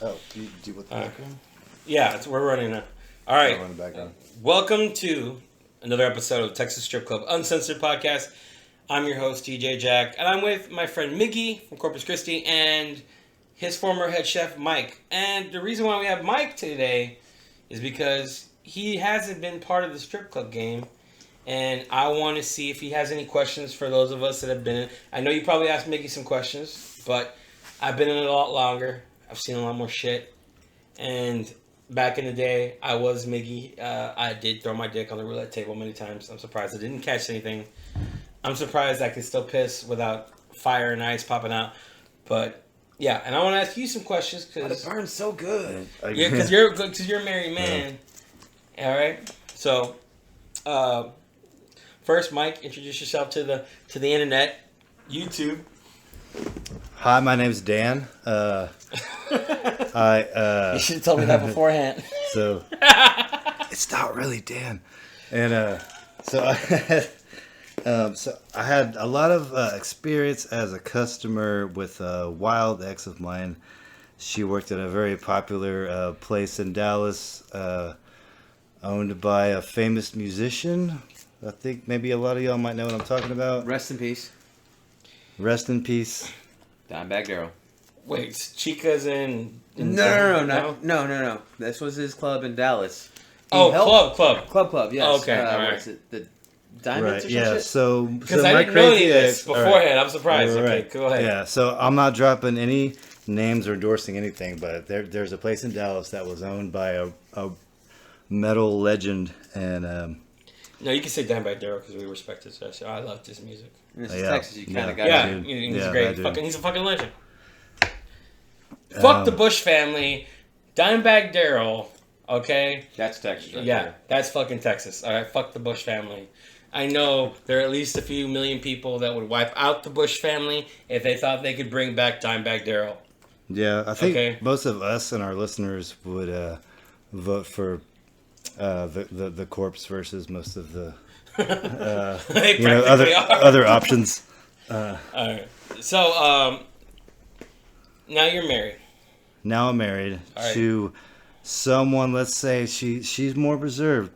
Oh, do you want the background? Yeah, we're running now. All right. Run the background. Welcome to another episode of Texas Strip Club Uncensored podcast. I'm your host, DJ Jack, and I'm with my friend Miggie from Corpus Christi and his former head chef, Mike. And the reason why we have Mike today is because he hasn't been part of the strip club game. And I want to see if he has any questions for those of us that have been in. I know you probably asked Miggie some questions, but I've been in it a lot longer. I've seen a lot more shit. And back in the day, I was Miggie. I did throw my dick on the roulette table many times. I'm surprised I didn't catch anything. I'm surprised I could still piss without fire and ice popping out. But yeah, and I want to ask you some questions because it burns so good. Yeah, because you're a married man. Yeah. All right. So, first, Mike, introduce yourself to the internet, YouTube. Hi, my name's Dan. You should have told me that beforehand. So it's not really Dan, and so I had a lot of experience as a customer with a wild ex of mine. She worked at a very popular place in Dallas, owned by a famous musician. I think maybe a lot of y'all might know what I'm talking about. Rest in peace. Rest in peace. Dimebag Darrell. Wait, Chica's in No. This was his club in Dallas. Club. Yes. Oh, okay, all right. What's it? The Diamonds or some yeah, shit? so because I didn't know any of this beforehand. I'm surprised. Right. Okay, go ahead. Yeah, so I'm not dropping any names or endorsing anything, but there's a place in Dallas that was owned by a metal legend, and no, you can say Dimebag Darrell because we respect his stuff. I love his music. This is Texas. You kind of got yeah, to. He's great. He's a fucking legend. Fuck the Bush family, Dimebag Darrell. Okay, That's Texas. Right yeah, there. that's fucking Texas. All right, fuck the Bush family. I know there are at least a few million people that would wipe out the Bush family if they thought they could bring back Dimebag Darrell. Yeah, I think most of us and our listeners would vote for the corpse versus most of the other options. All right. So now you're married. Now I'm married to someone. Let's say she's more reserved.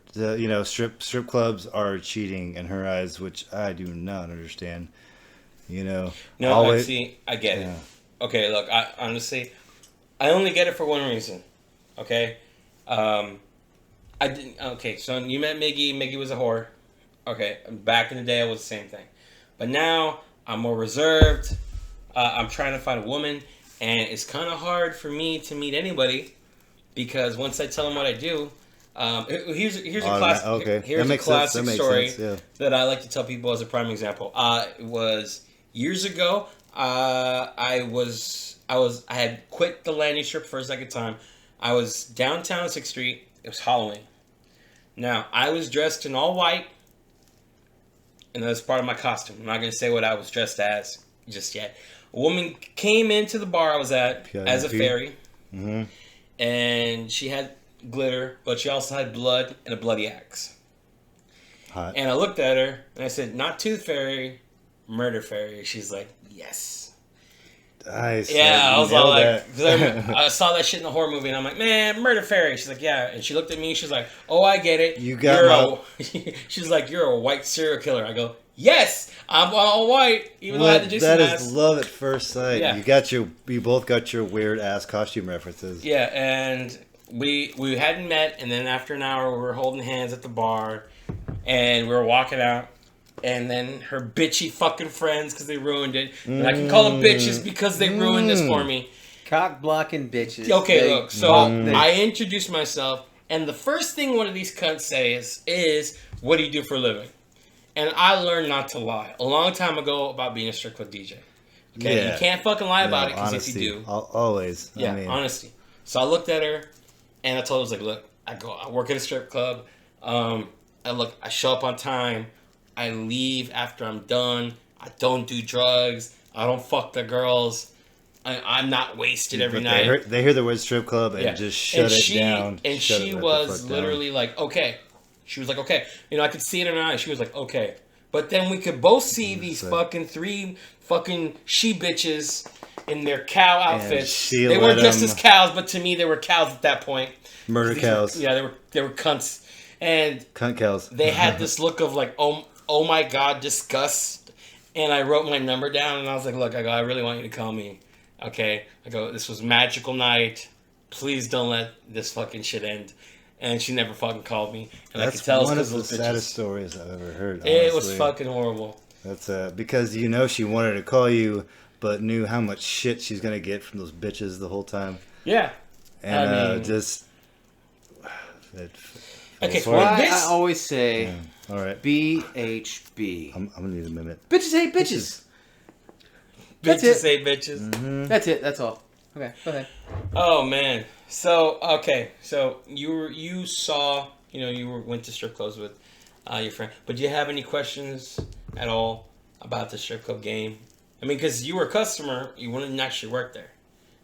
Strip clubs are cheating in her eyes, which I do not understand. No, always, I get it. Okay, look, I honestly only get it for one reason. Okay, I didn't. Okay, so you met Miggie. Miggie was a whore. Okay, back in the day, I was the same thing, but now I'm more reserved. I'm trying to find a woman, and it's kind of hard for me to meet anybody because once I tell them what I do, here's a classic. Here's a classic story that I like to tell people as a prime example. It was years ago. I had quit the landing strip for a second time. I was downtown 6th Street. It was Halloween. Now, I was dressed in all white, and that was part of my costume. I'm not going to say what I was dressed as just yet. A woman came into the bar I was at as a fairy, and she had glitter, but she also had blood and a bloody axe. Hot. And I looked at her, and I said, not Tooth Fairy, Murder Fairy. She's like, yes. Nice. Yeah, I was all like, I saw that shit in the horror movie, and I'm like, man, Murder Fairy. She's like, yeah. And she looked at me, she's like, oh, I get it. She's like, you're a white serial killer. I go, yes, I'm all white, even though I had the Jason mask. That is love at first sight. Yeah. You both got your weird ass costume references. Yeah, and we hadn't met, and then after an hour, we were holding hands at the bar, and we were walking out. And then her bitchy fucking friends because they ruined it. And I can call them bitches because they ruined this for me. Cock blocking bitches. Okay, look. So I introduced myself. And the first thing one of these cunts says is, what do you do for a living? And I learned not to lie a long time ago about being a strip club DJ. Okay, you can't fucking lie about it because if you do. Always. Yeah, honesty. So I looked at her and I told her, I was like, look, I work at a strip club. I show up on time. I leave after I'm done. I don't do drugs. I don't fuck the girls. I'm not wasted every night. They hear the word strip club and just shut it down. And she was literally like, okay. She was like, okay. I could see it in her eyes. She was like, okay. But then we could both see these fucking three fucking she bitches in their cow outfits. she They let weren't just them- as cows, but to me they were cows at that point. Murder These cows. Were, yeah, they were cunts, and Cunt cows. they had this look of like, oh my god, disgust. And I wrote my number down, and I was like, look, I really want you to call me. Okay, I go, this was magical night. Please don't let this fucking shit end. And she never fucking called me. And That's I could tell one of it's the 'cause those saddest bitches. stories I've ever heard. Honestly. It was fucking horrible. That's because you know she wanted to call you, but knew how much shit she's gonna get from those bitches the whole time. Yeah. And I mean- just it Okay, fell well, apart. Why this- I always say All right, BHB. I'm gonna need a minute. Bitches hate bitches. That's Bitches it. say bitches. Mm-hmm. That's it. That's all. Okay, go ahead. Oh man. So okay. So you saw, you went to strip clubs with your friend. But do you have any questions at all about the strip club game? I mean, because you were a customer, you wouldn't actually work there.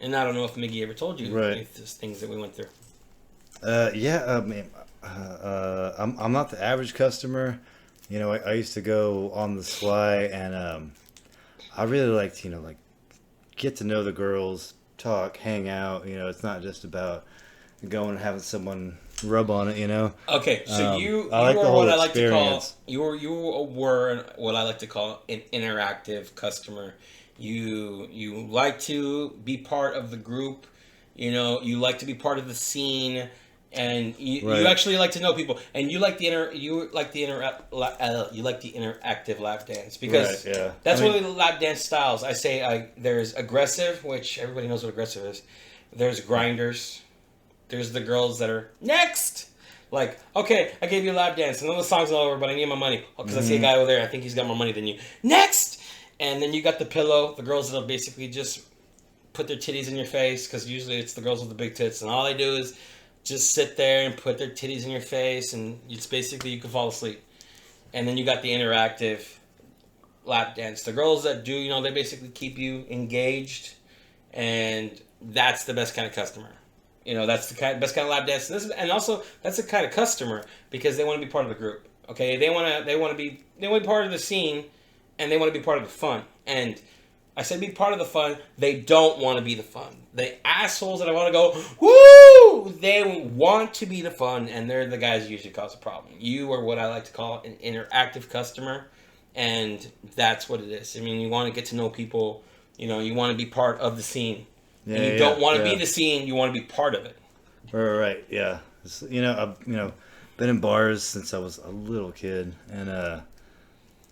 And I don't know if Miggie ever told you Right. if there's things that we went through. Yeah, I mean, I'm not the average customer. You know, I used to go on the sly, and I really liked, like get to know the girls, talk, hang out. It's not just about going and having someone rub on it. Okay, so you I like were the whole what I like to call experience. you were what I like to call an interactive customer. You like to be part of the group. You like to be part of the scene, and you Right. actually like to know people, and you like the interactive lap dance because Right, yeah. that's I mean- one of the lap dance styles. I say there's aggressive, which everybody knows what aggressive is. There's grinders. There's the girls that are next. Like, okay, I gave you a lap dance. I know the song's not over, but I need my money. Because I see a guy over there, I think he's got more money than you. Next! And then you got the pillow, the girls that'll basically just put their titties in your face, because usually it's the girls with the big tits, and all they do is just sit there and put their titties in your face, and it's basically you can fall asleep. And then you got the interactive lap dance. The girls that do, they basically keep you engaged, and that's the best kind of customer. That's the best kind of lap dance. And also that's the kind of customer because they want to be part of the group. Okay, they want to be part of the scene, and they want to be part of the fun. And I said be part of the fun. They don't want to be the fun. The assholes that I want to go woo. They want to be the fun, and they're the guys who usually cause a problem. You are what I like to call an interactive customer, and that's what it is. I mean, you want to get to know people. You want to be part of the scene. Yeah, And you don't want to be the scene, you want to be part of it. Right, yeah. I've been in bars since I was a little kid, and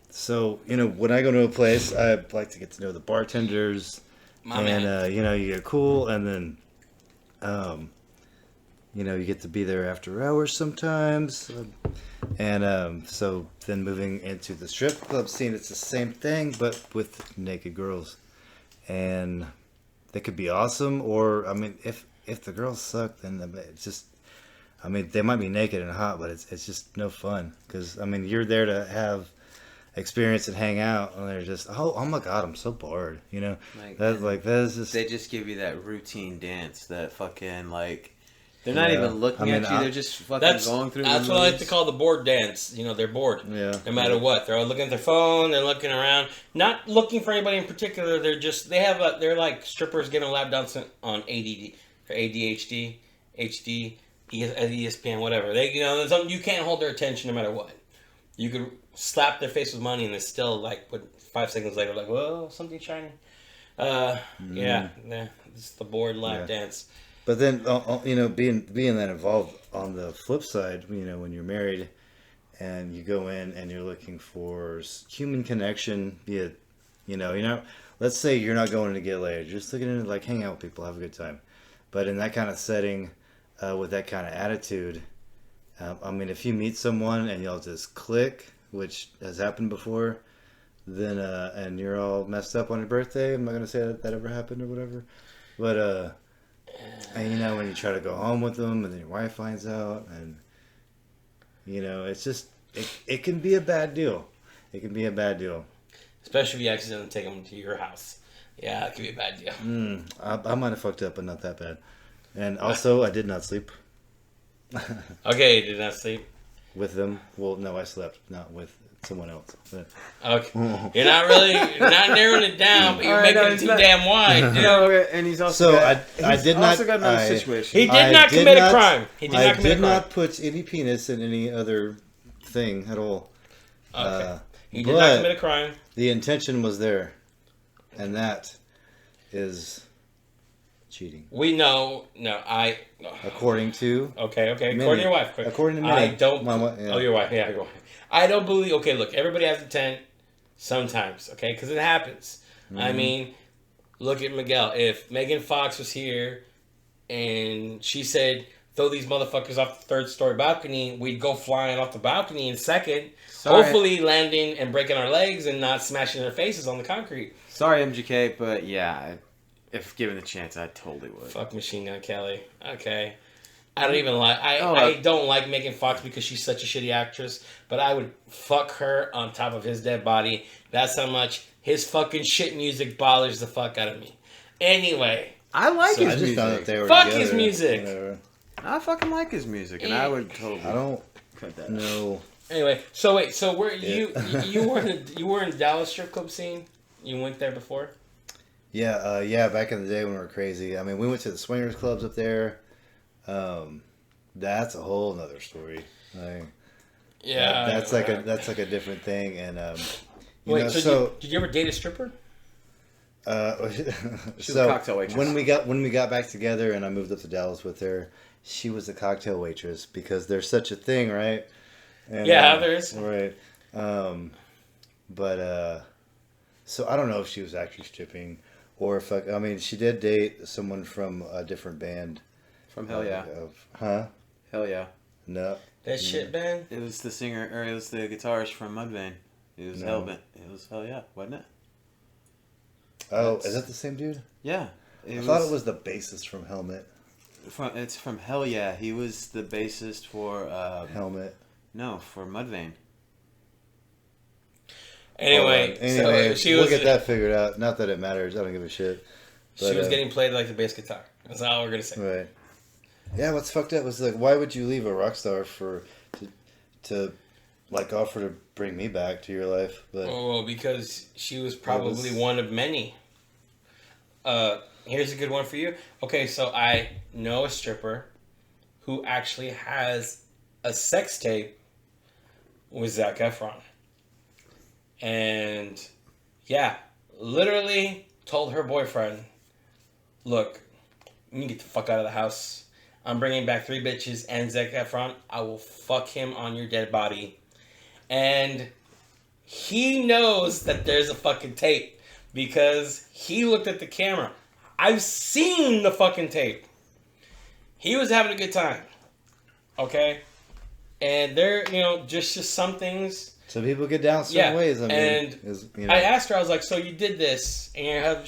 so when I go to a place, I like to get to know the bartenders, My man. you get cool, and then you get to be there after hours sometimes, and so then moving into the strip club scene, it's the same thing but with naked girls, and they could be awesome, or I mean, if the girls suck, then it's just, I mean, they might be naked and hot, but it's just no fun because I mean, you're there to have experience and hang out, and they're just oh my god, I'm so bored, that's just They just give you that routine dance, that fucking they're not even looking at you. They're just fucking going through. That's the what I like to moves. call the board dance. They're bored. Yeah. No matter what, they're all looking at their phone. They're looking around, not looking for anybody in particular. They're like strippers getting a lap dance on ADD or ADHD, HD, ESPN, whatever. You can't hold their attention no matter what. You could slap their face with money, and they're still 5 seconds later, whoa, something shiny. Yeah, it's the bored lap dance. But then, being that involved on the flip side, when you're married and you go in and you're looking for human connection, be it, let's say you're not going to get laid, you're just looking to hang out with people, have a good time. But in that kind of setting, with that kind of attitude, I mean, if you meet someone and y'all just click, which has happened before, then, and you're all messed up on your birthday, I'm not going to say that ever happened or whatever, but, and when you try to go home with them and then your wife finds out, and it's just it can be a bad deal. It can be a bad deal. Especially if you accidentally take them to your house. Yeah, it could be a bad deal. I might have fucked up, but not that bad. And also, I did not sleep Okay, did not sleep. with them. Well, no, I slept not with someone else. But. Okay, you're not narrowing it down, but you're making it too damn wide, dude. And he's also I did not. got another situation. He did not commit a crime. He did not put any penis in any other thing at all. Okay. He did not commit a crime. The intention was there, and that is cheating. We know. According to okay. According to your wife. According to me, I don't. Oh, your wife. Yeah, your wife. I don't believe. Okay, look. Everybody has intent. Sometimes, okay, because it happens. Mm-hmm. I mean, look at Miguel. If Megan Fox was here, and she said, "Throw these motherfuckers off the third-story balcony," we'd go flying off the balcony in second. Sorry. Hopefully landing and breaking our legs and not smashing our faces on the concrete. Sorry, MGK, but yeah, if given the chance, I totally would. Fuck Machine Gun Kelly. Okay. I don't even like... I don't like Megan Fox because she's such a shitty actress, but I would fuck her on top of his dead body. That's how much his fucking shit music bothers the fuck out of me. Anyway. I like his music. Thought that they were fuck together, his music. Whatever. I fucking like his music, and I would totally... I don't know... Anyway, so wait, so where you were in the Dallas strip club scene? You went there before? Yeah, back in the day when we were crazy. I mean, we went to the swingers clubs up there. That's a whole nother story. That's like a different thing. And wait, did you ever date a stripper? She's a cocktail waitress. When we got back together and I moved up to Dallas with her, she was a cocktail waitress because there's such a thing, right? And, there is. Right. So I don't know if she was actually stripping or if I mean, she did date someone from a different band. From Hell Yeah. Huh? Hell Yeah. No. That shit band? It was the singer, or it was the guitarist from Mudvayne. It was Hell Yeah, wasn't it? Oh, is that the same dude? Yeah. I thought it was the bassist from Helmet. It's from Hell Yeah. He was the bassist for... Helmet. No, for Mudvayne. Anyway, we'll get that figured out. Not that it matters. I don't give a shit. But, she was getting played like the bass guitar. That's all we're gonna say. Right. Yeah, what's fucked up was like, why would you leave a rock star to like offer to bring me back to your life? But because she was probably one of many. Here's a good one for you. Okay, so I know a stripper who actually has a sex tape with Zac Efron. And yeah, literally told her boyfriend, look, you can get the fuck out of the house. I'm bringing back 3 bitches and Zac Efron. I will fuck him on your dead body. And he knows that there's a fucking tape because he looked at the camera. I've seen the fucking tape. He was having a good time. Okay? And there, just some things. Some people get down certain ways. I mean, I asked her, I was like, so you did this, and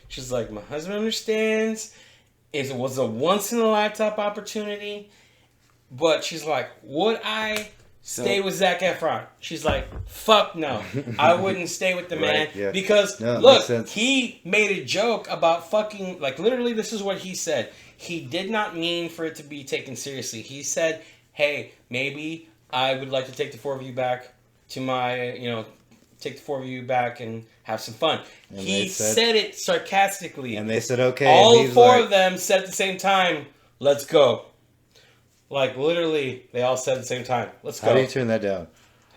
she's like, my husband understands. It was a once-in-a-lifetime opportunity, but she's like, would I stay with Zac Efron? She's like, fuck no. I wouldn't stay with the man because, look, he made a joke about fucking, like, literally this is what he said. He did not mean for it to be taken seriously. He said, hey, maybe I would like to take the 4 of you back to my, take the 4 of you back and have some fun. And he said it sarcastically. And they said, okay. All 4 of them said at the same time, let's go. Like, literally, they all said at the same time, let's go. How do you turn that down?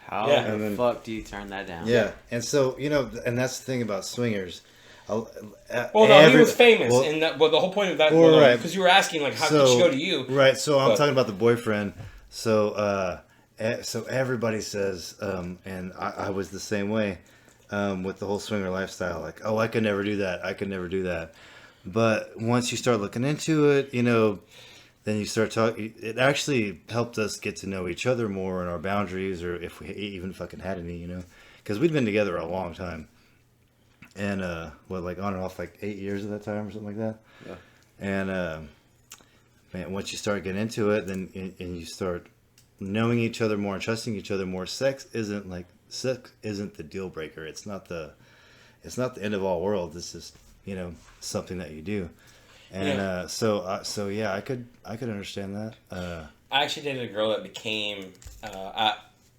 How the fuck do you turn that down? Yeah. And so, and that's the thing about swingers. He was famous. And the whole point of that, because you were asking, like, how could she go to you? Right. So I'm talking about the boyfriend. So everybody says, and I was the same way with the whole swinger lifestyle. Like, oh, I could never do that. I could never do that. But once you start looking into it, then you start talking. It actually helped us get to know each other more and our boundaries, or if we even fucking had any, because we'd been together a long time. And, like on and off, like 8 years at that time or something like that. Yeah. And, man, once you start getting into it, then and you start knowing each other more and trusting each other more, sex isn't the deal breaker. It's not the end of all worlds. It's just, something that you do. And, so I could understand that. I actually dated a girl that became,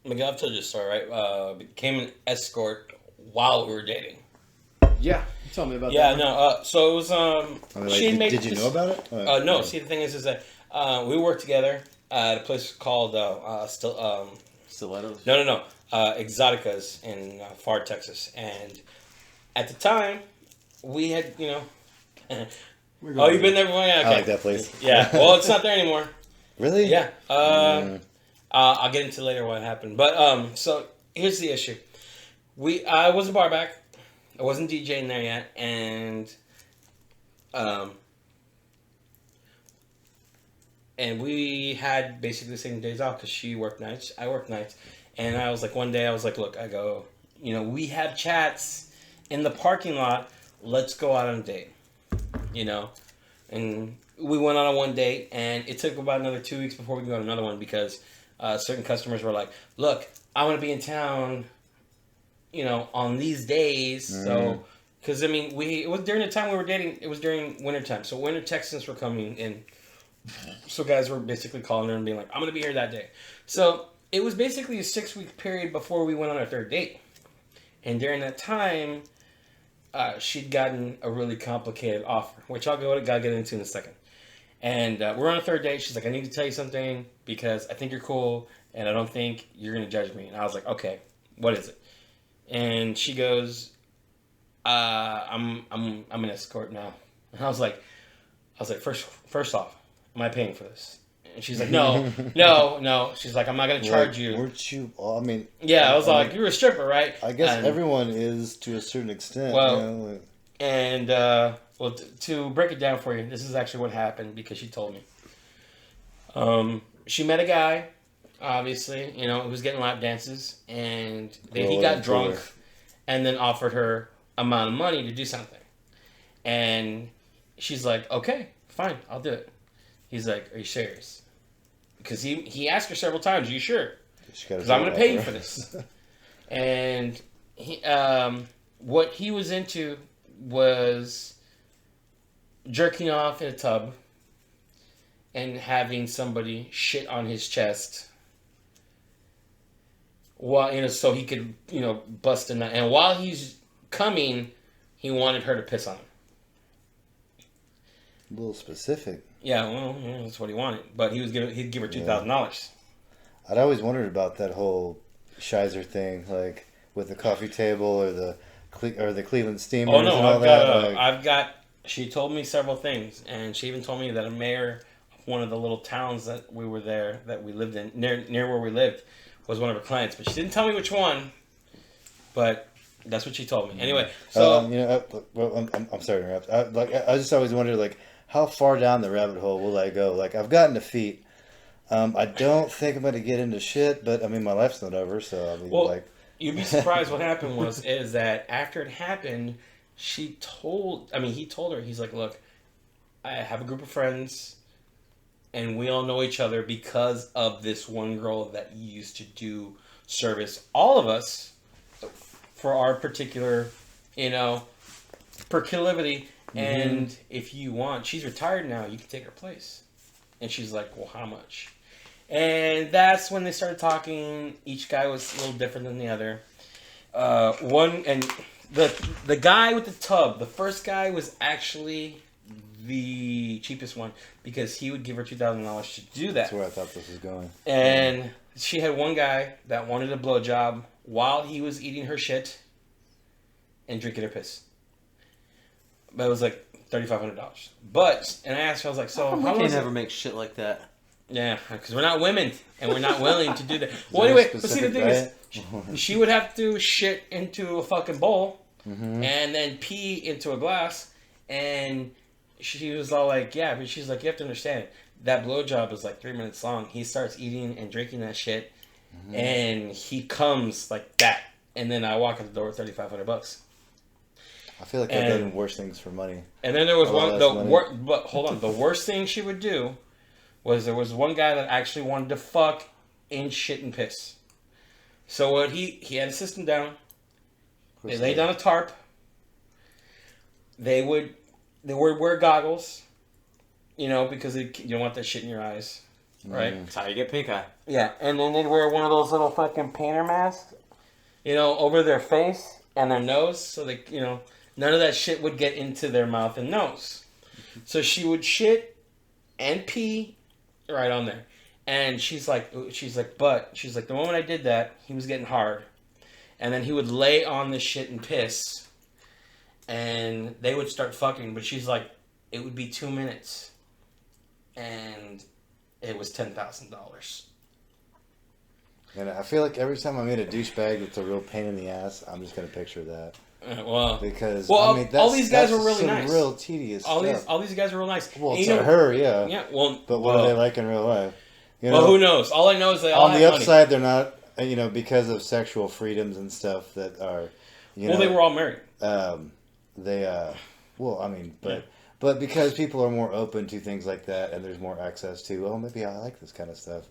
Miguel, I've told you a story, right? Became an escort while we were dating. Yeah, tell me about that. Yeah, no. So it was. Did you know about it? No. See, the thing is that we worked together at a place called Stilettos? No. Exoticas in Far, Texas, and at the time we had Oh, you've been there before? Yeah, okay. I like that place. Yeah. Well, it's not there anymore. Really? Yeah. I'll get into later what happened. But so here's the issue. I was a barback. I wasn't DJing there yet, and we had basically the same days off because she worked nights, I worked nights, and I was like, one day I was like, look, I go, we have chats in the parking lot. Let's go out on a date, and we went on a one date, and it took about another 2 weeks before we could go on another one because certain customers were like, look, I want to be in town, on these days. So, because it was during the time we were dating. It was during wintertime, so winter Texans were coming in. So guys were basically calling her and being like, I'm gonna be here that day. So it was basically a 6-week period before we went on our third date, and during that time, she'd gotten a really complicated offer, which gotta get into in a second. And we're on a third date. She's like, I need to tell you something because I think you're cool, and I don't think you're gonna judge me. And I was like, okay, what is it? And she goes, I'm an escort now. And I was like, first off, am I paying for this? And she's like, no. She's like, I'm not gonna charge you. Weren't you? I mean, yeah, I was like, you're a stripper, right? I guess everyone is to a certain extent. Well, and to break it down for you, this is actually what happened because she told me. She met a guy. Obviously, he was getting lap dances, and then he got drunk, and then offered her amount of money to do something, and she's like, "Okay, fine, I'll do it." He's like, "Are you serious?" Because he asked her several times, "Are you sure?" Because I'm going to pay you for this. And what he was into was jerking off in a tub and having somebody shit on his chest. While so he could bust a nut, and while he's coming, he wanted her to piss on him. A little specific. Yeah, well, that's what he wanted, but he'd give her $2,000. I'd always wondered about that whole Shizer thing, like with the coffee table or the Cleveland Steamers. Oh no, and all that. She told me several things, and she even told me that a mayor of one of the little towns that we were there, that we lived in, near where we lived, was one of her clients, but she didn't tell me which one. But that's what she told me. Anyway, so I'm sorry to interrupt. I just always wondered, like, how far down the rabbit hole will I go? Like, I've gotten to feet. I don't think I'm going to get into shit, but my life's not over, so you'd be surprised. What happened is that after it happened, he told her, he's like, look, I have a group of friends, and we all know each other because of this one girl that used to do service all of us for our particular, proclivity. Mm-hmm. And if you want, she's retired now, you can take her place. And she's like, well, how much? And that's when they started talking. Each guy was a little different than the other. The guy with the tub, the first guy was actually the cheapest one because he would give her $2,000 to do that. That's where I thought this was going. And she had one guy that wanted a blowjob while he was eating her shit and drinking her piss. But it was like $3,500. And I asked her, I was like, so how we can never make shit like that? Yeah, because we're not women and we're not willing to do that. Well, anyway, but see, the thing is, she would have to shit into a fucking bowl and then pee into a glass, and she was all like, yeah, but she's like, you have to understand, that blowjob is like 3 minutes long. He starts eating and drinking that shit, and he comes like that, and then I walk out the door with $3,500. I feel like I've done worse things for money. And then there was but hold on, the worst thing she would do was there was one guy that actually wanted to fuck in shit and piss. So what he had a system down. They laid down a tarp. They would wear goggles, because you don't want that shit in your eyes. right? That's how you get pink eye. Yeah, and then they'd wear one of those little fucking painter masks, over their face and their nose, so they, none of that shit would get into their mouth and nose. So she would shit and pee right on there. And she's like, the moment I did that, he was getting hard. And then he would lay on the shit and piss. And they would start fucking. But she's like, it would be 2 minutes. And it was $10,000. And I feel like every time I meet a douchebag that's a real pain in the ass, I'm just going to picture that. Because all these guys were really nice. Real tedious stuff. All these guys were real nice. Well, to her, yeah. Yeah. Well, but what are they like in real life? Who knows? All I know is they all have on the upside, money. They're not, because of sexual freedoms and stuff that are, they were all married. But because people are more open to things like that, and there's more access to, maybe I like this kind of stuff.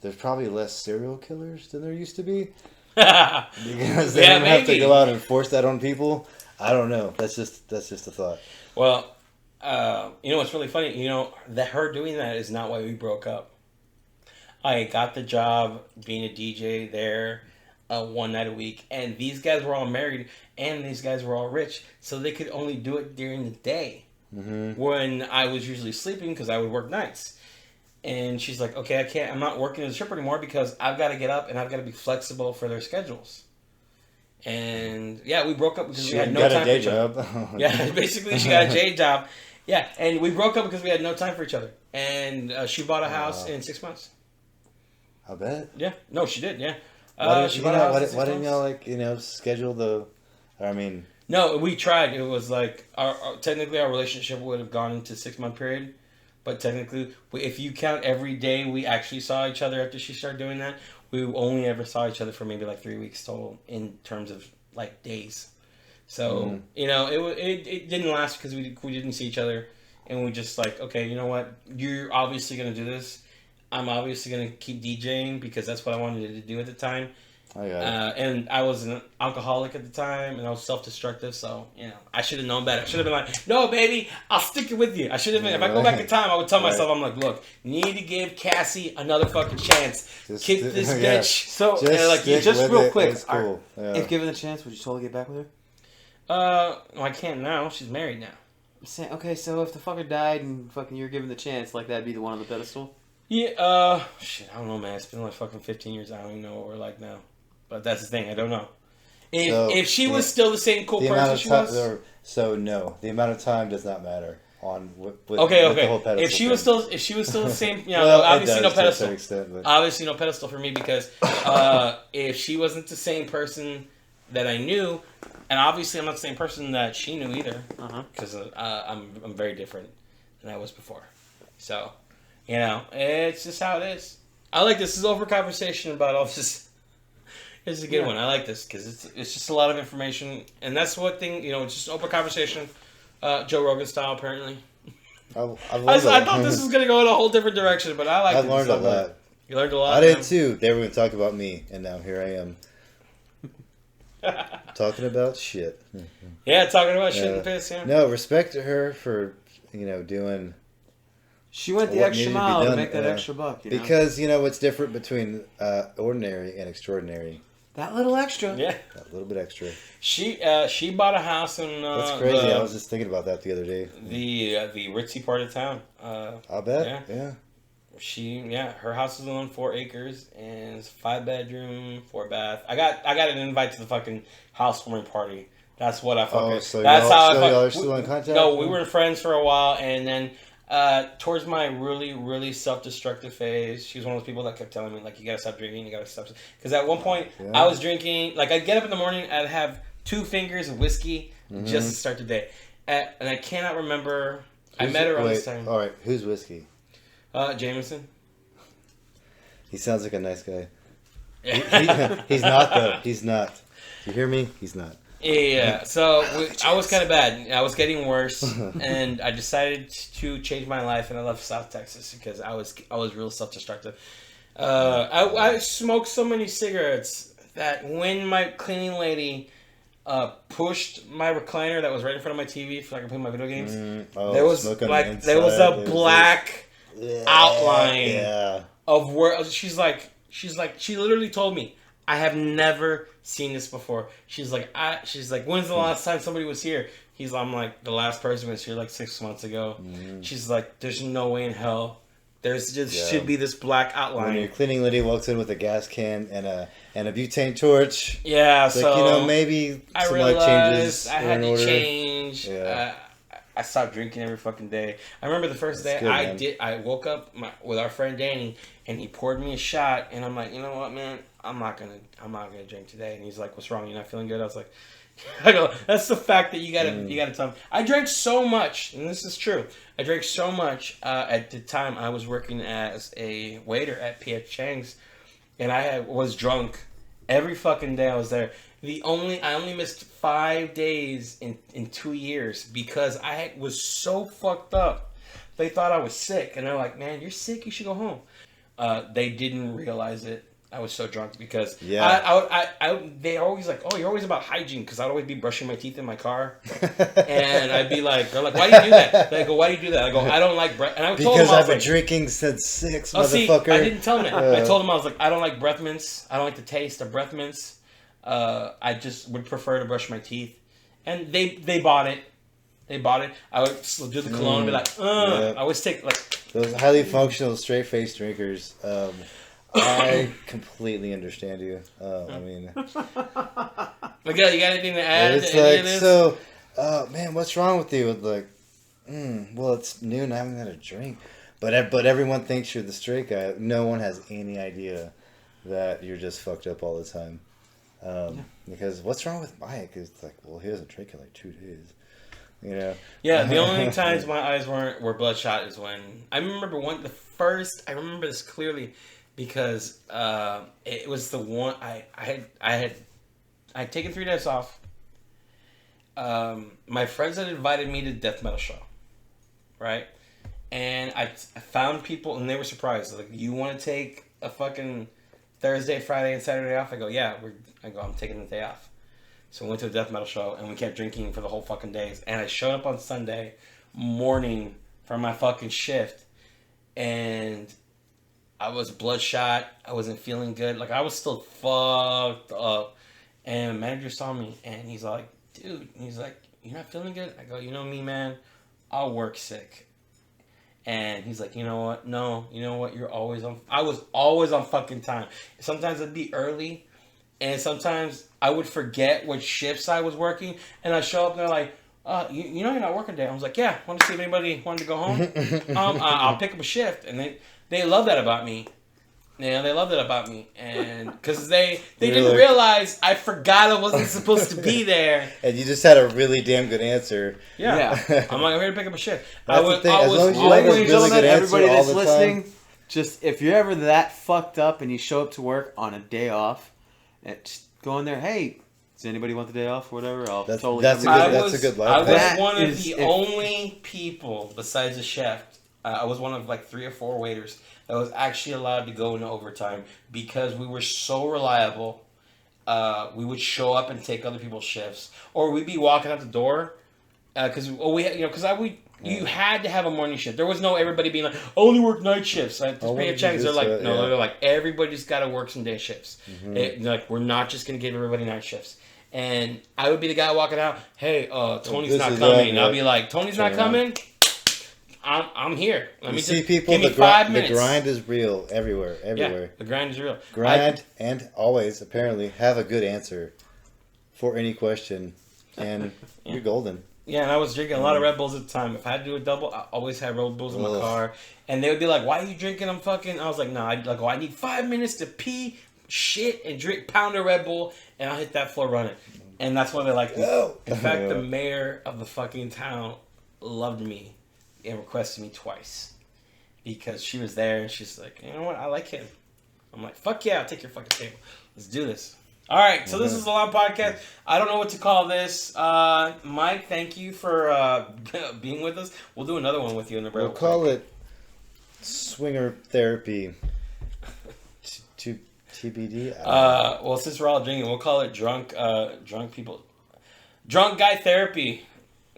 There's probably less serial killers than there used to be. Because they don't have to go out and force that on people. I don't know. That's just a thought. Well, what's really funny? That her doing that is not why we broke up. I got the job being a DJ there one night a week, and these guys were all married, and these guys were all rich, so they could only do it during the day when I was usually sleeping because I would work nights. And she's like, okay, I'm not working as a stripper anymore because I've got to get up and I've got to be flexible for their schedules. And yeah, we broke up because we had no time for each other. Yeah, basically she got a day job. Yeah, and we broke up because we had no time for each other. And she bought a house in 6 months. I bet. Yeah. No, she did. Yeah. Why didn't y'all schedule the? No, we tried. It was like technically our relationship would have gone into 6 month period, but technically, if you count every day we actually saw each other after she started doing that, we only ever saw each other for maybe like 3 weeks total in terms of like days. So it didn't last because we didn't see each other, and we just like, okay, you know what? You're obviously gonna do this. I'm obviously going to keep DJing because that's what I wanted to do at the time. And I was an alcoholic at the time, and I was self-destructive, so, I should have known better. I should have been like, no, baby, I'll stick it with you. I should have been, if I go back in time, I would tell myself, I'm like, look, you need to give Cassie another fucking chance. Kick this bitch. So, just real quick, cool. If given the chance, would you totally get back with her? I can't now. She's married now. I'm saying, okay, so if the fucker died and fucking you're given the chance, like, that'd be the one on the pedestal? Yeah, shit, I don't know, man. It's been like fucking 15 years. I don't even know what we're like now. But that's the thing. I don't know. If she was still the same cool person she was... So, no. The amount of time does not matter with the whole pedestal If she was still the same... well, obviously no pedestal. To a certain extent, but... Obviously no pedestal for me because if she wasn't the same person that I knew, and obviously I'm not the same person that she knew either, because I'm very different than I was before. So... it's just how it is. I like this. This is over conversation about all this. This is a good one. I like this because it's just a lot of information, and that's what thing. It's just open conversation, Joe Rogan style apparently. I thought this was gonna go in a whole different direction, but I learned a lot. You learned a lot. I did too. They were gonna talk about me, and now here I am. Talking about shit. Yeah, talking about shit and piss. Yeah. No, respect to her for doing. She went the extra mile to make that extra buck. Because what's different between ordinary and extraordinary. That little extra. Yeah. That little bit extra. She bought a house in. That's crazy. I was just thinking about that the other day. The ritzy part of town. I'll bet. Yeah. Her house is on 4 acres and it's 5 bedroom, 4 bath. I got an invite to the fucking housewarming party. That's what I fucking. So that's how y'all are still in contact? No, we were friends for a while, and then towards my really, really self-destructive phase, she was one of those people that kept telling me, like, you gotta stop drinking, you gotta stop. Because at one point, I was drinking, like, I'd get up in the morning, I'd have 2 fingers of whiskey just to start the day. And I cannot remember. I met her on this time. All right, who's whiskey? Jameson. He sounds like a nice guy. He's not, though. He's not. Do you hear me? He's not. Yeah, so I was kind of bad. I was getting worse, and I decided to change my life, and I left South Texas because I was real self-destructive. I smoked so many cigarettes that when my cleaning lady pushed my recliner that was right in front of my TV so I could play my video games, there was a black outline of where she literally told me, I have never seen this before. She's like, when's the last time somebody was here? I'm like, the last person was here like 6 months ago. Mm. She's like, there's no way in hell. There's just should be this black outline. When your cleaning lady walks in with a gas can and a butane torch. Yeah, so maybe I realized changes. I had to change. Yeah. I stopped drinking every fucking day. I remember the first day I woke up with our friend Danny, and he poured me a shot, and I'm like, you know what, man, I'm not gonna drink today. And he's like, what's wrong? You're not feeling good? I was like, I go, that's the fact that you gotta tell me. I drank so much, and this is true. I drank so much at the time I was working as a waiter at P.F. Chang's, and I was drunk every fucking day I was there. I only missed 5 days in 2 years because I was so fucked up. They thought I was sick, and they're like, "Man, you're sick. You should go home." They didn't realize it. I was so drunk because they always like, "Oh, you're always about hygiene," because I'd always be brushing my teeth in my car, and I'd be like, "They're like, why do you do that?" They go, "Why do you do that?" I go, "I don't like breath." And I told them I've been drinking since 6, motherfucker. See, I didn't tell them that. I told them I was like, "I don't like breath mints. I don't like the taste of breath mints. I just would prefer to brush my teeth," and they bought it. They bought it. I would do the cologne and be like, I always take like those highly functional straight face drinkers. I completely understand you. I mean, Miguel, you got anything to add? It's like, so, man, what's wrong with you? Like, well, it's noon. I haven't had a drink, but everyone thinks you're the straight guy. No one has any idea that you're just fucked up all the time. Because what's wrong with Mike? It's like, well, he hasn't drank in like 2 days. You know? Yeah, the only times my eyes were bloodshot is when I remember I remember this clearly because it was the one I had taken 3 days off. My friends had invited me to death metal show, right? And I found people and they were surprised. Like, you want to take a fucking Thursday, Friday, and Saturday off? I go, yeah. I'm taking the day off. So we went to a death metal show, and we kept drinking for the whole fucking days. And I showed up on Sunday morning for my fucking shift, and I was bloodshot. I wasn't feeling good. Like, I was still fucked up. And the manager saw me, and he's like, dude, he's like, you're not feeling good? I go, you know me, man, I'll work sick. And he's like, you know what? No, you know what? I was always on fucking time. Sometimes I'd be early, and sometimes I would forget what shifts I was working, and I show up and they're like, you know you're not working today. I was like, yeah, want to see if anybody wanted to go home? I'll pick up a shift. And they love that about me. Yeah, they love that about me. And because they didn't realize I forgot I wasn't supposed to be there. And you just had a really damn good answer. Yeah. I'm like, I'm here to pick up a shift. Ladies and gentlemen, everybody that's listening, just if you're ever that fucked up and you show up to work on a day off, just go in there, hey, does anybody want the day off or whatever? That's a good life. I was one of the only people besides the chef. I was one of like 3 or 4 waiters that was actually allowed to go into overtime because we were so reliable. We would show up and take other people's shifts, or we'd be walking out the door because you had to have a morning shift. There was no everybody being like, I only work night shifts. They're like, they're like, everybody just got to work some day shifts. Mm-hmm. We're not just gonna give everybody night shifts. And I would be the guy walking out, hey, Tony's not coming. I'll be like, Tony's not coming. I'm here. Let me see people. Give me 5 minutes. The grind is real everywhere. Yeah, the grind is real. And always apparently have a good answer for any question, and you're golden. Yeah, and I was drinking a lot of Red Bulls at the time. If I had to do a double, I always had Red Bulls in my car. And they would be like, "Why are you drinking them?" Fucking. I was like, "No, I need 5 minutes to pee, shit, and drink pound of Red Bull, and I'll hit that floor running." And that's why they liked me. In fact, the mayor of the fucking town loved me and requested me twice because she was there and she's like, you know what, I like him. I'm like, fuck yeah, I'll take your fucking table. Let's do this. All right, so this is a long podcast. I don't know what to call this. Mike, thank you for being with us. We'll do another one with you in the break. We'll call it Swinger Therapy. To TBD. Well, since we're all drinking, we'll call it Drunk Guy Therapy.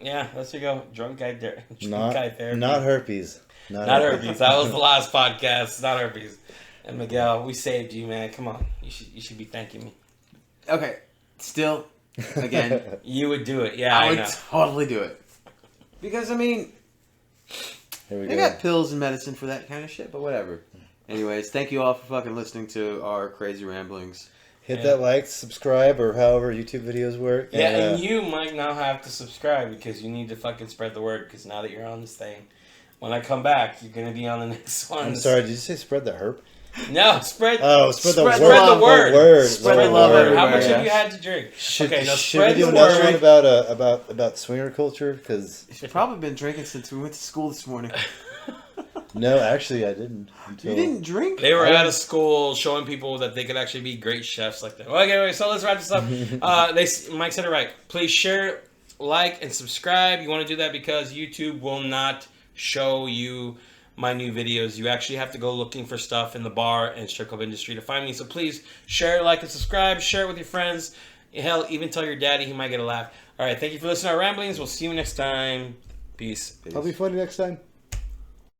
Yeah, let's go. Drunk guy therapy. Not herpes. Not herpes. That was the last podcast. Not herpes. And Miguel, we saved you, man. Come on. You should be thanking me. Okay. Still, again. You would do it. Yeah, I would totally do it. Because, I mean, they got pills and medicine for that kind of shit, but whatever. Anyways, thank you all for fucking listening to our crazy ramblings. Hit that like, subscribe, or however YouTube videos work. Yeah, and you might now have to subscribe because you need to fucking spread the word because now that you're on this thing, when I come back, you're going to be on the next one. I'm sorry, did you say spread the herp? No, spread the word. Spread the word. Spread the word. How much have you had to drink? Should Okay, now we spread do the another word. one about swinger culture? Because You've probably been drinking since we went to school this morning. no, actually, I didn't. You didn't drink? They were out of school showing people that they could actually be great chefs like that. Okay, anyway, so let's wrap this up. Mike said it right. Please share, like, and subscribe. You want to do that because YouTube will not show you my new videos. You actually have to go looking for stuff in the bar and strip club industry to find me. So please share, like, and subscribe. Share it with your friends. Hell, even tell your daddy. He might get a laugh. All right, thank you for listening to our ramblings. We'll see you next time. Peace. I'll be funny next time.